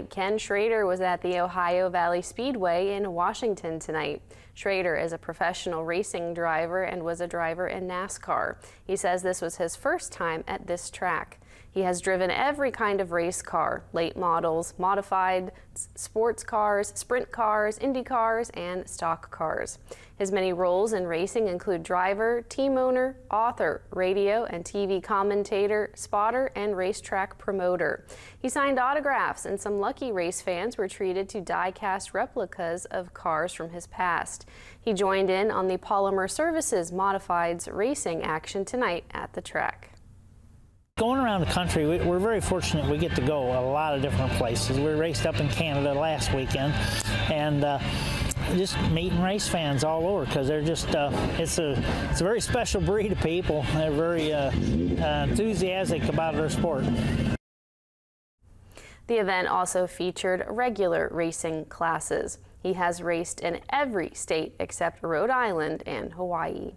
Ken Schrader was at the Ohio Valley Speedway in Washington tonight. Schrader is a professional racing driver and was a driver in NASCAR. He says this was his first time at this track. He has driven every kind of race car, late models, modified, sports cars, sprint cars, Indy cars, and stock cars. His many roles in racing include driver, team owner, author, radio and TV commentator, spotter, and racetrack promoter. He signed autographs, and some lucky race fans were treated to die-cast replicas of cars from his past. He joined in on the Polymer Services Modifieds racing action tonight at the track. Going around the country, we're very fortunate we get to go a lot of different places. We raced up in Canada last weekend, and just meeting race fans all over, because they're just, it's a very special breed of people. They're very enthusiastic about their sport. The event also featured regular racing classes. He has raced in every state except Rhode Island and Hawaii.